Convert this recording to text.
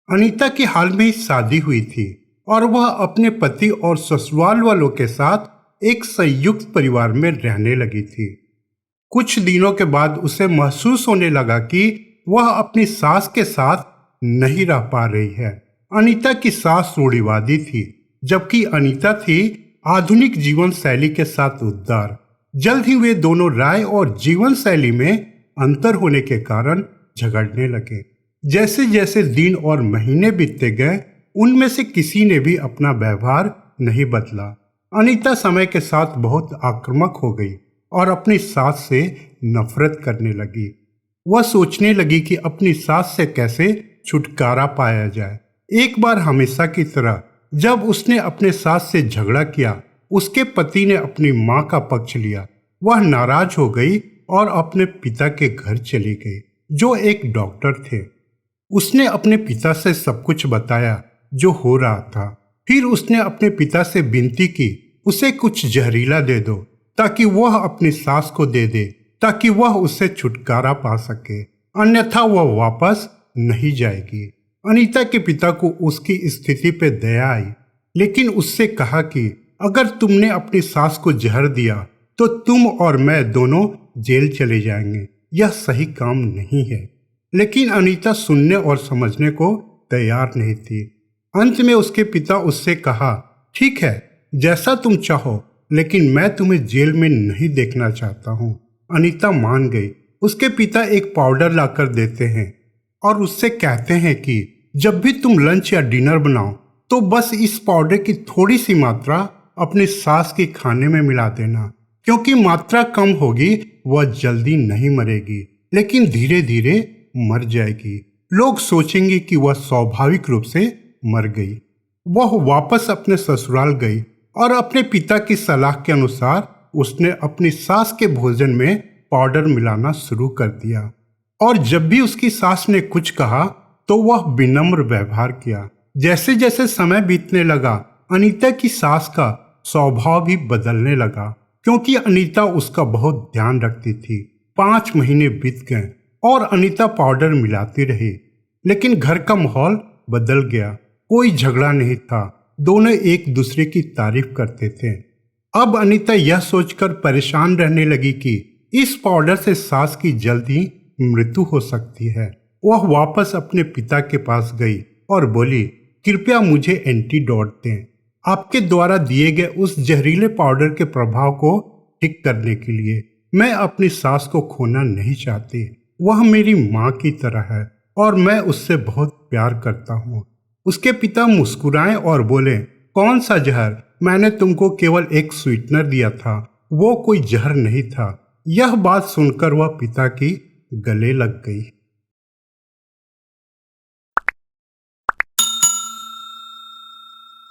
अनीता की हाल में ही शादी हुई थी और वह अपने पति और ससुराल वालों के साथ एक संयुक्त परिवार में रहने लगी थी। कुछ दिनों के बाद उसे महसूस होने लगा कि वह अपनी सास के साथ नहीं रह पा रही है। अनीता की सास रूढ़िवादी थी, जबकि अनीता थी आधुनिक जीवन शैली के साथ उदार। जल्द ही वे दोनों राय और जीवन शैली में अंतर होने के कारण झगड़ने लगे। जैसे जैसे दिन और महीने बीतते गए, उनमें से किसी ने भी अपना व्यवहार नहीं बदला। अनीता समय के साथ बहुत आक्रामक हो गई और अपनी सास से नफरत करने लगी। वह सोचने लगी कि अपनी सास से कैसे छुटकारा पाया जाए। एक बार हमेशा की तरह जब उसने अपने सास से झगड़ा किया, उसके पति ने अपनी मां का पक्ष लिया। वह नाराज हो गई और अपने पिता के घर चली गई, जो एक डॉक्टर थे। उसने अपने पिता से सब कुछ बताया जो हो रहा था। फिर उसने अपने पिता से विनती की, उसे कुछ जहरीला दे दो ताकि वह अपनी सास को दे दे, ताकि वह उससे छुटकारा पा सके, अन्यथा वह वापस नहीं जाएगी। अनीता के पिता को उसकी स्थिति पे दया आई, लेकिन उससे कहा कि अगर तुमने अपनी सास को जहर दिया तो तुम और मैं दोनों जेल चले जाएंगे। यह सही काम नहीं है। लेकिन अनीता सुनने और समझने को तैयार नहीं थी। अंत में उसके पिता उससे कहा, ठीक है, जैसा तुम चाहो, लेकिन मैं तुम्हें जेल में नहीं देखना चाहता हूँ। अनीता मान गई। उसके पिता एक पाउडर लाकर देते हैं और उससे कहते हैं कि जब भी तुम लंच या डिनर बनाओ तो बस इस पाउडर की थोड़ी सी मात्रा अपनी सास के खाने में मिला देना, क्योंकि मात्रा कम होगी वह जल्दी नहीं मरेगी, लेकिन धीरे धीरे मर जाएगी। लोग सोचेंगे कि वह स्वाभाविक रूप से मर गई। वह वापस अपने ससुराल गई और अपने पिता की सलाह के अनुसार उसने अपनी सास के भोजन में पाउडर मिलाना शुरू कर दिया। और जब भी उसकी सास ने कुछ कहा तो वह विनम्र व्यवहार किया। जैसे जैसे समय बीतने लगा, अनीता की सास का स्वभाव भी बदलने लगा, क्योंकि अनीता उसका बहुत ध्यान रखती थी। 5 महीने बीत गए और अनीता पाउडर मिलाती रही, लेकिन घर का माहौल बदल गया। कोई झगड़ा नहीं था, दोनों एक दूसरे की तारीफ करते थे। अब अनीता यह सोचकर परेशान रहने लगी कि इस पाउडर से सास की जल्दी मृत्यु हो सकती है। वह वापस अपने पिता के पास गई और बोली, कृपया मुझे एंटीडोट दें, आपके द्वारा दिए गए उस जहरीले पाउडर के प्रभाव को ठीक करने के लिए। मैं अपनी सास को खोना नहीं चाहती। वह मेरी माँ की तरह है और मैं उससे बहुत प्यार करता हूँ। उसके पिता मुस्कुराए और बोले, कौन सा जहर? मैंने तुमको केवल एक स्वीटनर दिया था, वो कोई जहर नहीं था। यह बात सुनकर वह पिता की गले लग गई।